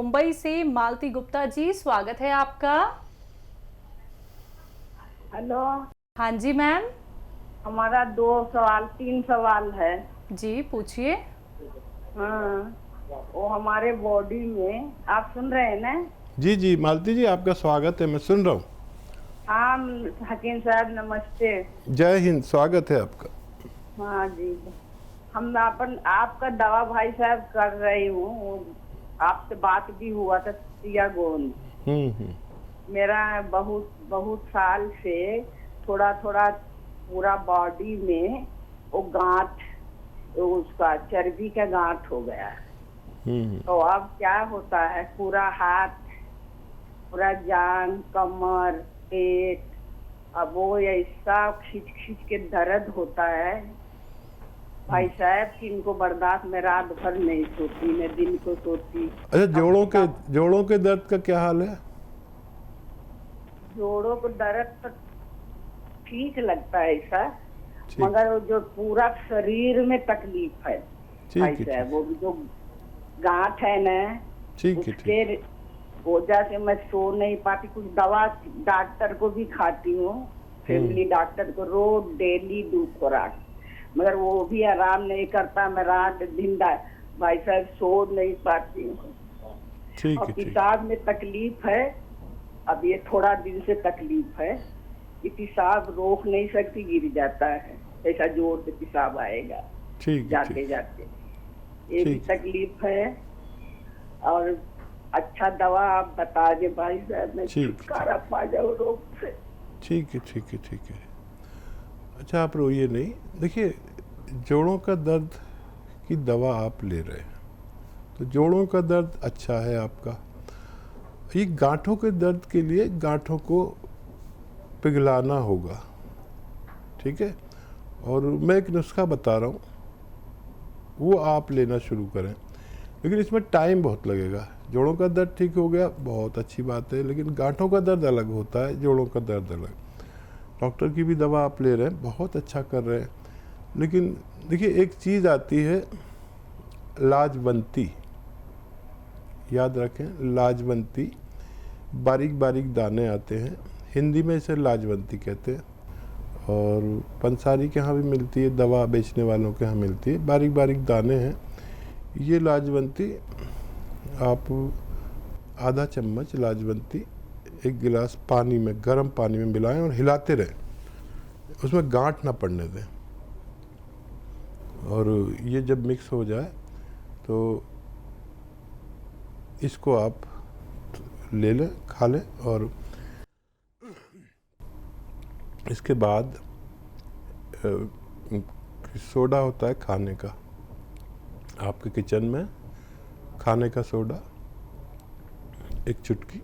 मुंबई से मालती गुप्ता जी, स्वागत है आपका। हेलो। हाँ जी मैम। हमारा 3 सवाल है। जी पूछिए। हाँ, वो हमारे बॉडी में, आप सुन रहे हैं ना? जी जी मालती जी, आपका स्वागत है, मैं सुन रहा हूँ। हाँ हकीम साहब नमस्ते। जय हिंद, स्वागत है आपका। हाँ जी, हम आपका दवा भाई साहब कर रही हूँ। आपसे बात भी हुआ था सियागोन। मेरा बहुत बहुत साल से थोड़ा थोड़ा पूरा बॉडी में वो गांठ, उसका चर्बी का गांठ हो गया है। तो अब क्या होता है, पूरा हाथ, पूरा जान, कमर, पेट, अब वो ऐसा खींच खींच के दर्द होता है भाई साहब कि इनको बर्दाश्त, में रात भर नहीं सोती, मैं दिन को सोती। अच्छा, जोड़ों के दर्द का क्या हाल है? जोड़ों को दर्द तो ठीक लगता है ऐसा, मगर वो जो पूरा शरीर में तकलीफ है भाई साहब, वो जो गांठ है ना, उसके वजह से मैं सो नहीं पाती। कुछ दवा डॉक्टर को भी खाती हूँ, फैमिली डॉक्टर को, रोज डेली 2 खुराक, मगर वो भी आराम नहीं करता। मैं रात दिन भाई साहब सो नहीं पाती हूँ। और पेशाब में तकलीफ है, अब ये थोड़ा दिन से तकलीफ है कि पेशाब रोक नहीं सकती, गिर जाता है, ऐसा जोर से पेशाब आएगा जाते जाते, ये भी तकलीफ है। और अच्छा दवा आप बता दे भाई साहब, मैं छुटकारा पा जाऊँ रोग से। ठीक है। अच्छा, आप रोइए नहीं। देखिए, जोड़ों का दर्द की दवा आप ले रहे हैं तो जोड़ों का दर्द अच्छा है आपका। ये गांठों के दर्द के लिए गांठों को पिघलाना होगा, ठीक है। और मैं एक नुस्खा बता रहा हूँ, वो आप लेना शुरू करें, लेकिन इसमें टाइम बहुत लगेगा। जोड़ों का दर्द ठीक हो गया, बहुत अच्छी बात है, लेकिन गांठों का दर्द अलग होता है, जोड़ों का दर्द अलग। डॉक्टर की भी दवा आप ले रहे हैं, बहुत अच्छा कर रहे हैं, लेकिन देखिए एक चीज़ आती है लाजवंती, याद रखें, लाजवंती, बारीक बारीक दाने आते हैं, हिंदी में इसे लाजवंती कहते हैं, और पंसारी के यहाँ भी मिलती है, दवा बेचने वालों के यहाँ मिलती है, बारीक बारीक दाने हैं। ये लाजवंती आप आधा चम्मच लाजवंती 1 गिलास पानी में, गर्म पानी में मिलाएं और हिलाते रहें, उसमें गांठ ना पड़ने दें। और ये जब मिक्स हो जाए तो इसको आप ले लें, खा लें। और इसके बाद सोडा होता है खाने का, आपके किचन में खाने का सोडा 1 चुटकी,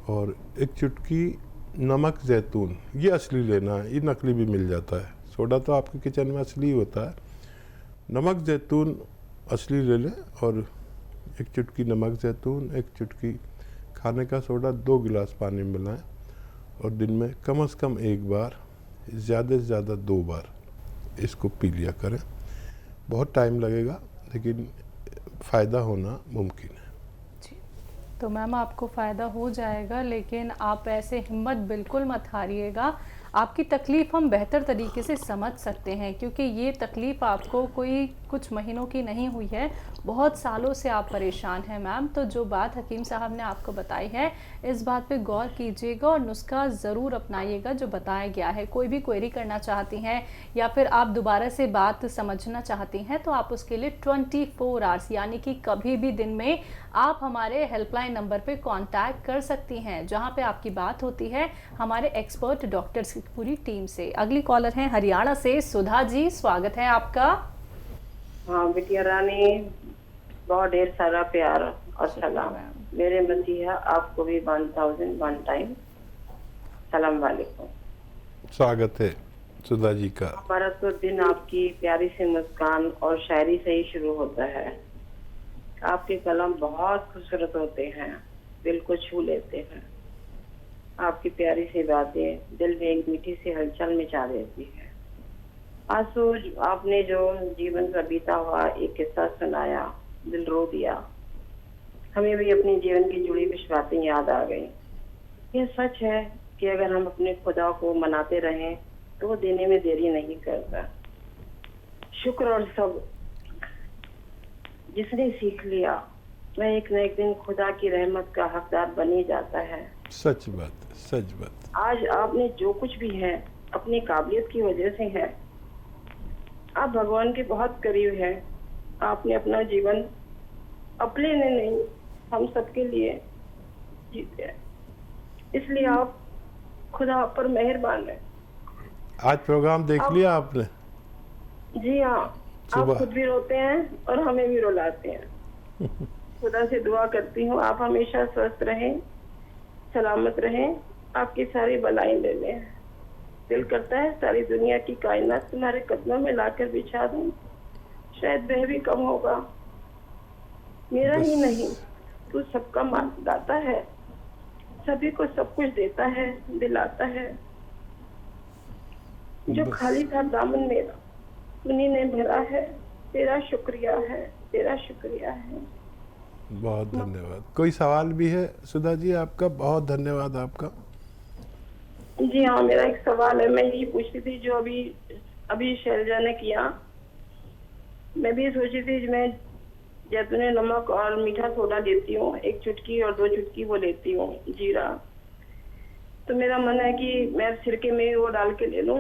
और 1 चुटकी नमक जैतून, ये असली लेना है, ये नकली भी मिल जाता है। सोडा तो आपके किचन में असली होता है, नमक जैतून असली ले लें, और 1 चुटकी नमक जैतून, 1 चुटकी खाने का सोडा, 2 गिलास पानी में मिलाएं, और दिन में कम से कम 1 बार, ज़्यादा से ज़्यादा 2 बार इसको पी लिया करें। बहुत टाइम लगेगा, लेकिन फ़ायदा होना मुमकिन है। तो मैम आपको फ़ायदा हो जाएगा, लेकिन आप ऐसे हिम्मत बिल्कुल मत हारिएगा। आपकी तकलीफ़ हम बेहतर तरीके से समझ सकते हैं, क्योंकि ये तकलीफ़ आपको कोई कुछ महीनों की नहीं हुई है, बहुत सालों से आप परेशान हैं मैम। तो जो बात हकीम साहब ने आपको बताई है, इस बात पे गौर कीजिएगा और नुस्खा ज़रूर अपनाइएगा जो बताया गया है। कोई भी क्वेरी करना चाहती हैं या फिर आप दोबारा से बात समझना चाहती हैं, तो आप उसके लिए 24 आवर्स यानी कि कभी भी दिन में आप हमारे हेल्पलाइन नंबर पे कांटेक्ट कर सकती हैं, जहां पे आपकी बात होती है हमारे एक्सपर्ट डॉक्टर्स की पूरी टीम से। अगली कॉलर हैं हरियाणा से सुधा जी, स्वागत है आपका। हाँ बिटिया रानी, बहुत ढेर सारा प्यार और सलाम। मेरे मसीहा आपको भी 1001 टाइम सलाम वालेकुम। स्वागत है सुधा जी का। हमारा तो दिन आपकी प्यारी सी मुस्कान और शायरी से ही शुरू होता है। आपके कलम बहुत खूबसूरत होते हैं, दिल को छू लेते हैं। आपकी प्यारी सी बातें दिल में एक मीठी सी हलचल मचा देती है। आंसू आपने जो जीवन का बीता हुआ एक किस्सा सुनाया, दिल रो दिया। हमें भी अपने जीवन की जुड़ी कुछ बातें याद आ गई। यह सच है कि अगर हम अपने खुदा को मनाते रहें तो वो देने में देरी नहीं करता। शुक्र और सब जिसने सीख लिया वह एक न एक दिन खुदा की रहमत का हकदार बन ही जाता है। सच बात, सच बात। आज आपने जो कुछ भी है अपनी काबिलियत की वजह से है। आप भगवान के बहुत करीब हैं। आपने अपना जीवन अपने लिए नहीं हम सबके लिए जीते हैं, इसलिए आप खुदा आप पर मेहरबान है। आज प्रोग्राम देख लिया आपने? जी हाँ, आप खुद भी रोते हैं और हमें भी रुलाते हैं। खुदा से दुआ करती हूँ आप हमेशा स्वस्थ रहें, सलामत रहें, आपकी सारी बलाएं ले लें। दिल करता है सारी दुनिया की कायनात तुम्हारे कदमों में लाकर बिछा दूं, शायद वह भी कम होगा। मेरा ही नहीं, तू सबका दाता है, सभी को सब कुछ देता है, दिलाता है। जो खाली था दामन मेरा उन्हीं ने भरा है। तेरा शुक्रिया है, तेरा शुक्रिया है। बहुत धन्यवाद। कोई सवाल भी है सुधा जी आपका? बहुत धन्यवाद आपका। जी हाँ, मेरा एक सवाल है। मैं यही पूछती थी जो अभी शैलजा ने किया। मैं भी सोची थी मैं जैतून नमक और मीठा सोडा लेती हूँ, 1 चुटकी और 2 चुटकी वो लेती हूँ जीरा। तो मेरा मन है कि मैं सिरके में वो डाल के ले लूँ,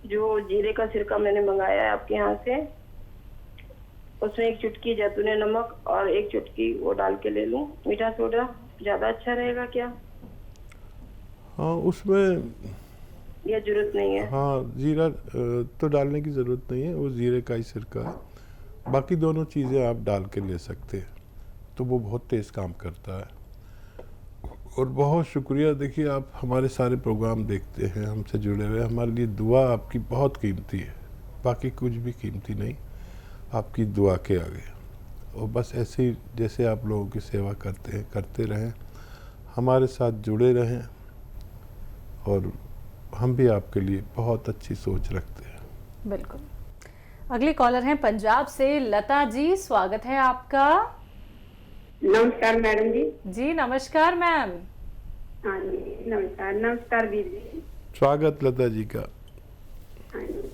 जो जीरे का सिरका मैंने मंगाया है आपके यहाँ से, उसमें 1 चुटकी जैतून नमक और 1 चुटकी वो डाल के ले लूँ। मीठा सोडा ज्यादा अच्छा रहेगा क्या? हाँ, उसमें या जरूरत नहीं है? हाँ, जीरा तो डालने की ज़रूरत नहीं है, वो जीरे का ही सिरका है। बाकी दोनों चीज़ें आप डाल के ले सकते हैं, तो वो बहुत तेज़ काम करता है। और बहुत शुक्रिया। देखिए, आप हमारे सारे प्रोग्राम देखते हैं, हमसे जुड़े हुए। हमारे लिए दुआ आपकी बहुत कीमती है, बाकी कुछ भी कीमती नहीं, आपकी दुआ के आगे। और बस ऐसे ही जैसे आप लोगों की सेवा करते रहें, हमारे साथ जुड़े रहें, और हम भी आपके लिए बहुत अच्छी सोच रखते हैं। बिल्कुल। अगली कॉलर हैं पंजाब से लता जी, स्वागत है आपका। नमस्कार मैडम जी। जी नमस्कार मैम। हाँ जी, नमस्कार। नमस्कार वीर जी। स्वागत लता जी का। हाँ जी,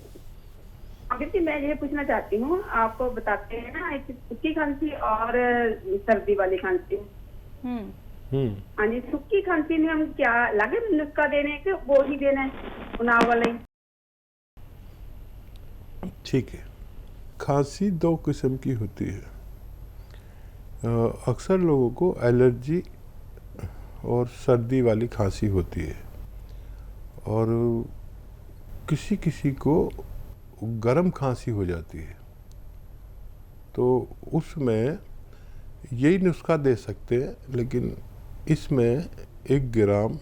अभी जी मैं ये पूछना चाहती हूँ, आपको बताते हैं ना एक सूखी खांसी और सर्दी वाली खांसी। हाँ जी, सूखी खांसी में हम क्या लगे नुस्खा देने के, वो ही देना है उनाव वाला ही? ठीक है। खांसी 2 किस्म की होती है। अक्सर लोगों को एलर्जी और सर्दी वाली खांसी होती है, और किसी किसी को गर्म खांसी हो जाती है। तो उसमें यही नुस्खा दे सकते हैं, लेकिन इसमें 1 ग्राम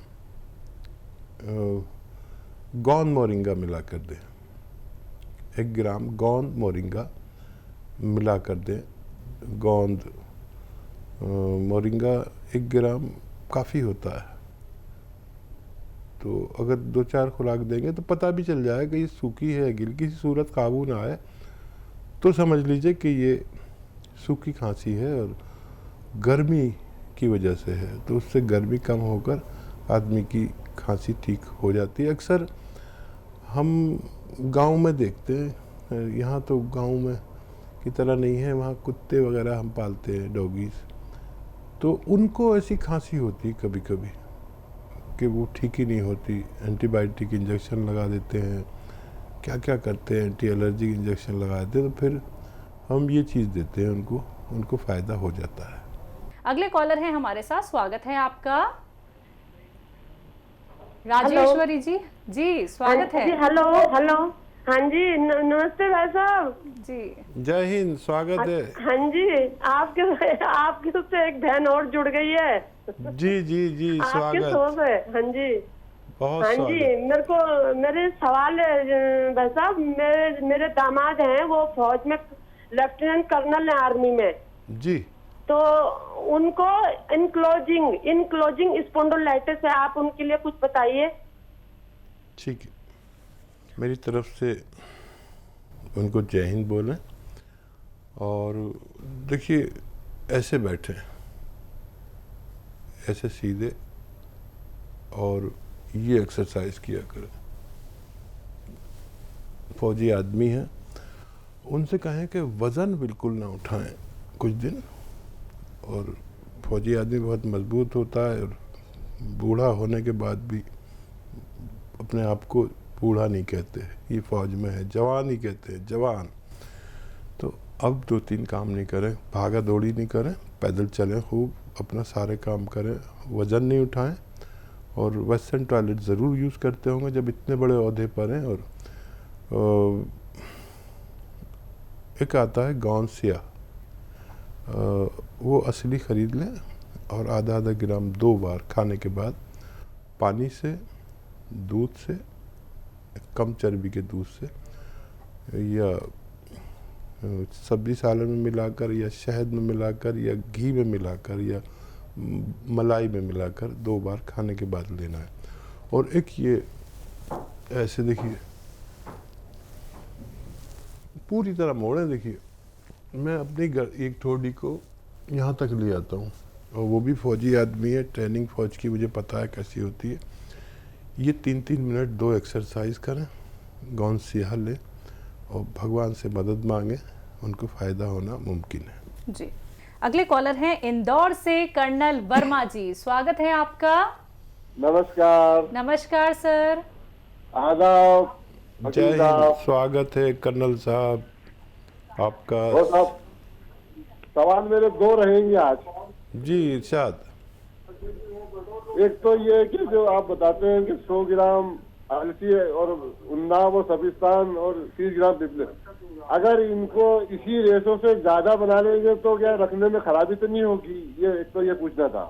गोंद मोरिंगा मिला कर दें। 1 ग्राम गोंद मोरिंगा मिला कर दें। गोंद मोरिंगा 1 ग्राम काफ़ी होता है। तो अगर 2-4 खुराक देंगे तो पता भी चल जाएगा कि ये सूखी है, गिलकी सी सूरत काबू ना आए तो समझ लीजिए कि ये सूखी खांसी है और गर्मी की वजह से है। तो उससे गर्मी कम होकर आदमी की खांसी ठीक हो जाती है। अक्सर हम गांव में देखते हैं, यहाँ तो गांव में की तरह नहीं है, वहाँ कुत्ते वगैरह हम पालते हैं, डॉगीज़, तो उनको ऐसी खांसी होती है कभी कभी कि वो ठीक ही नहीं होती। एंटीबायोटिक इंजेक्शन लगा देते हैं, क्या क्या करते हैं, एंटी एलर्जी इंजेक्शन लगा देते हैं, तो फिर हम ये चीज़ देते हैं उनको फ़ायदा हो जाता है। अगले कॉलर हैं हमारे साथ, स्वागत है आपका। राजेश्वरी जी। जी स्वागत है। Hello hello. हाँ जी, नमस्ते भाई साहब जी। जय हिंद, स्वागत है। हाँ जी, आपके उससे एक बहन और जुड़ गई है। जी जी जी, आपके स्वागत। शो से। हाँ जी, बहुत हाँ जी। मेरे सवाल है भाई साहब, मेरे दामाद हैं, वो फौज में लेफ्टिनेंट कर्नल है, आर्मी में जी। तो उनको इनक्लोजिंग स्पॉन्डिलाइटिस है, आप उनके लिए कुछ बताइए। ठीक है, मेरी तरफ से उनको जय हिंद बोलें। और देखिए, ऐसे बैठे ऐसे सीधे, और ये एक्सरसाइज किया करें। फौजी आदमी हैं, उनसे कहें कि वज़न बिल्कुल ना उठाएं कुछ दिन, और फौजी आदमी बहुत मजबूत होता है और बूढ़ा होने के बाद भी अपने आप को बूढ़ा नहीं कहते, ये फ़ौज में है, जवान ही कहते हैं, जवान। तो अब 2-3 काम नहीं करें, भागा दौड़ी नहीं करें, पैदल चलें, खूब अपना सारे काम करें, वज़न नहीं उठाएं, और वेस्टर्न टॉयलेट ज़रूर यूज़ करते होंगे जब इतने बड़े ओहदे पर हैं। और एक आता है गौनसिया, वो असली ख़रीद लें, और आधा ग्राम 2 बार खाने के बाद पानी से, दूध से, कम चर्बी के दूध से, या सब्जी सालन में मिलाकर, या शहद में मिलाकर, या घी में मिलाकर, या मलाई में मिलाकर 2 बार खाने के बाद लेना है। और एक ये ऐसे देखिए, पूरी तरह मोड़ें। देखिए, मैं अपनी एक ठोड़ी को यहाँ तक ले आता हूँ, और वो भी फौजी आदमी है, ट्रेनिंग फ़ौज की, मुझे पता है कैसी होती है। ये 3-3 मिनट 2 एक्सरसाइज करें, गौनसिया लें, और भगवान से मदद मांगें, उनको फ़ायदा होना मुमकिन है। जी, अगले कॉलर हैं इंदौर से कर्नल वर्मा जी, स्वागत है आपका। नमस्कार। नमस्कार सर। आदाब। जय हिंद, स्वागत है कर्नल साहब आपका। और साहब, सवाल मेरे 2 रहेंगे आज। जी इरशाद। एक तो ये कि जो आप बताते हैं कि 100 ग्राम आलसी और उन्नाव और सबिस्तान और 30 ग्राम पिपले, अगर इनको इसी रेशो से ज्यादा बना लेंगे तो क्या रखने में खराबी तो नहीं होगी? ये एक तो ये पूछना था।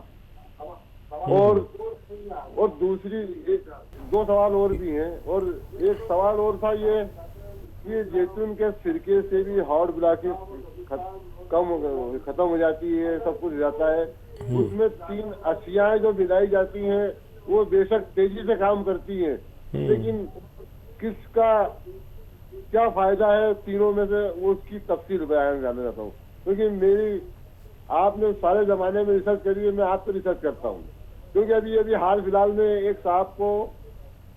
और दूसरी 2 सवाल और भी हैं। और एक सवाल और था, ये जैतून के सिरके से भी हार्ट ब्लॉकेज खत्म हो जाती है, सब कुछ हो जाता है। उसमें 3 अशियाएं जो मिलाई जाती हैं वो बेशक तेजी से काम करती हैं, लेकिन किसका क्या फायदा है तीनों में से, वो उसकी तफसील बयान जानना चाहता हूँ। क्योंकि आपने सारे जमाने में रिसर्च करी है, मैं आप पे रिसर्च करता हूँ। क्योंकि अभी हाल फिलहाल में एक साहब को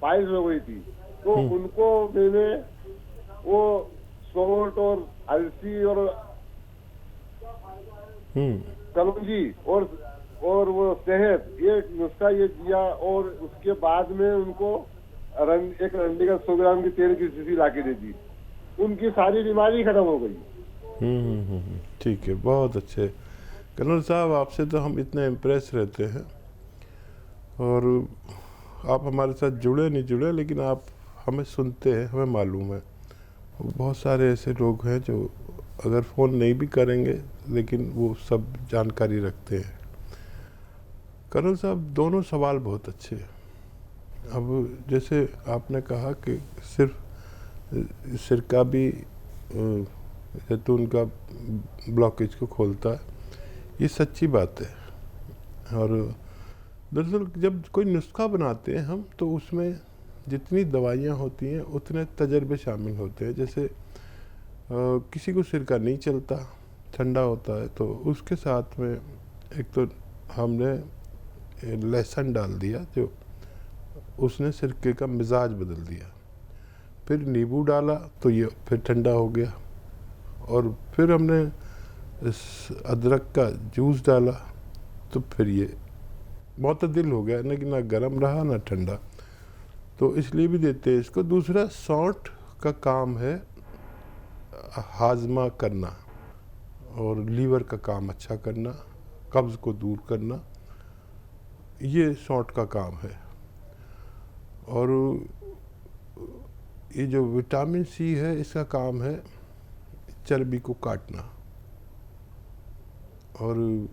पाइल्स हो गई थी, तो उनको मैंने वो सोट और अलसी और कलौंजी और वो शहद, ये नुस्खा ये दिया, और उसके बाद में उनको एक रंडी का 100 ग्राम की तेल की शीशी ला के दे दी, उनकी सारी बीमारी खत्म हो गई। ठीक है, बहुत अच्छे कर्नल साहब, आपसे तो हम इतने इम्प्रेस रहते हैं, और आप हमारे साथ जुड़े नहीं जुड़े, लेकिन आप हमें सुनते हैं, हमें मालूम है। बहुत सारे ऐसे लोग हैं जो अगर फ़ोन नहीं भी करेंगे लेकिन वो सब जानकारी रखते हैं। कर्नल साहब, दोनों सवाल बहुत अच्छे हैं। अब जैसे आपने कहा कि सिर्फ सिरका भी जैतून का ब्लॉकेज को खोलता है, ये सच्ची बात है। और दरअसल जब कोई नुस्खा बनाते हैं हम, तो उसमें जितनी दवाइयाँ होती हैं उतने तजर्बे शामिल होते हैं। जैसे किसी को सिरका नहीं चलता, ठंडा होता है, तो उसके साथ में एक तो हमने लहसुन डाल दिया, जो उसने सिरके का मिजाज बदल दिया। फिर नींबू डाला तो ये फिर ठंडा हो गया, और फिर हमने अदरक का जूस डाला तो फिर ये मुतदिल हो गया, लेकिन ना गर्म रहा ना ठंडा। तो इसलिए भी देते हैं इसको। दूसरा, सौंठ का काम है हाजमा करना और लीवर का काम अच्छा करना, कब्ज़ को दूर करना, ये सौंठ का काम है। और ये जो विटामिन सी है, इसका काम है चर्बी को काटना। और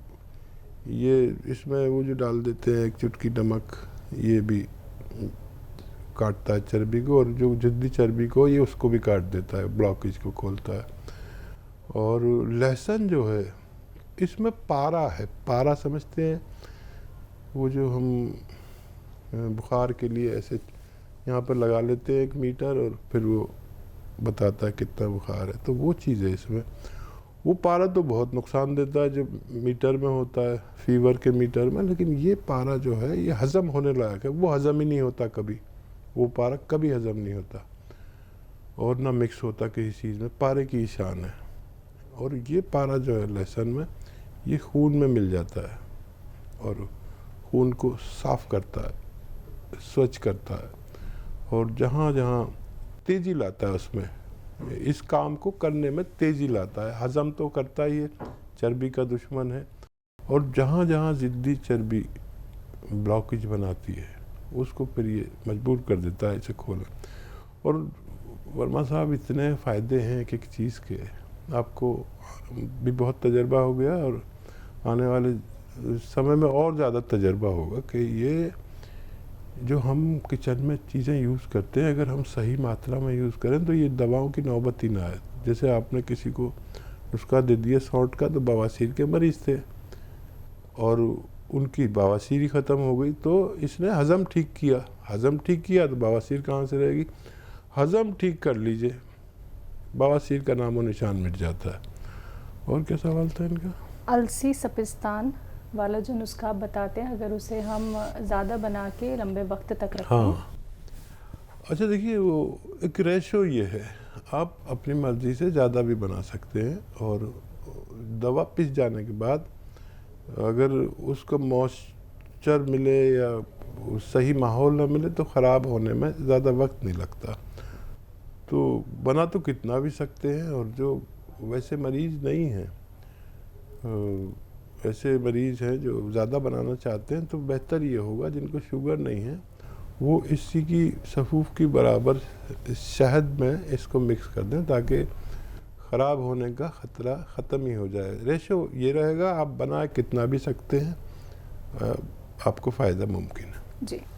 ये इसमें वो जो डाल देते हैं 1 चुटकी नमक, ये भी काटता है चर्बी को, और जो जिद्दी चर्बी को, ये उसको भी काट देता है, ब्लॉकेज को खोलता है। और लहसुन जो है, इसमें पारा है, पारा समझते हैं, वो जो हम बुखार के लिए ऐसे यहाँ पर लगा लेते हैं 1 मीटर, और फिर वो बताता है कितना बुखार है, तो वो चीज़ है इसमें। वो पारा तो बहुत नुकसान देता है जब मीटर में होता है, फीवर के मीटर में, लेकिन ये पारा जो है ये हज़म होने लायक है। वो हज़म ही नहीं होता कभी, वो पारा कभी हज़म नहीं होता और ना मिक्स होता किसी चीज़ में। पारे की शान है। और ये पारा जो है लहसुन में, ये खून में मिल जाता है और खून को साफ़ करता है, स्वच्छ करता है और जहाँ जहाँ तेज़ी लाता है उसमें, इस काम को करने में तेज़ी लाता है। हज़म तो करता ही है, चर्बी का दुश्मन है, और जहाँ जहाँ ज़िद्दी चर्बी ब्लॉकेज बनाती है उसको फिर ये मजबूर कर देता है इसे खोलना। और वर्मा साहब इतने फ़ायदे हैं एक एक चीज़ के, आपको भी बहुत तजर्बा हो गया और आने वाले समय में और ज़्यादा तजर्बा होगा कि ये जो हम किचन में चीज़ें यूज़ करते हैं अगर हम सही मात्रा में यूज़ करें तो ये दवाओं की नौबत ही ना आए। जैसे आपने किसी को नुस्खा दे दिया सौंठ का, तो बवासीर के मरीज़ थे और उनकी बवासीर ही ख़त्म हो गई, तो इसने हज़म ठीक किया। हज़म ठीक किया तो बवासीर कहाँ से रहेगी? हज़म ठीक कर लीजिए, बवासीर का नामो निशान मिट जाता है। और क्या सवाल था इनका? अलसी सपिस्तान वाला जो नुस्खा आप बताते हैं, अगर उसे हम ज़्यादा बना के लंबे वक्त तक रखें। हाँ, अच्छा देखिए, वो एक रेशो ये है, आप अपनी मर्ज़ी से ज़्यादा भी बना सकते हैं और दवा पिस जाने के बाद अगर उसको मॉइस्चर मिले या सही माहौल ना मिले तो ख़राब होने में ज़्यादा वक्त नहीं लगता। तो बना तो कितना भी सकते हैं, और जो वैसे मरीज़ नहीं हैं, ऐसे मरीज़ हैं जो ज़्यादा बनाना चाहते हैं, तो बेहतर ये होगा जिनको शुगर नहीं है वो इसी की सफ़ूफ की बराबर शहद में इसको मिक्स कर दें ताकि ख़राब होने का ख़तरा ख़त्म ही हो जाए। रेशो ये रहेगा, आप बना कितना भी सकते हैं, आपको फ़ायदा मुमकिन है। जी।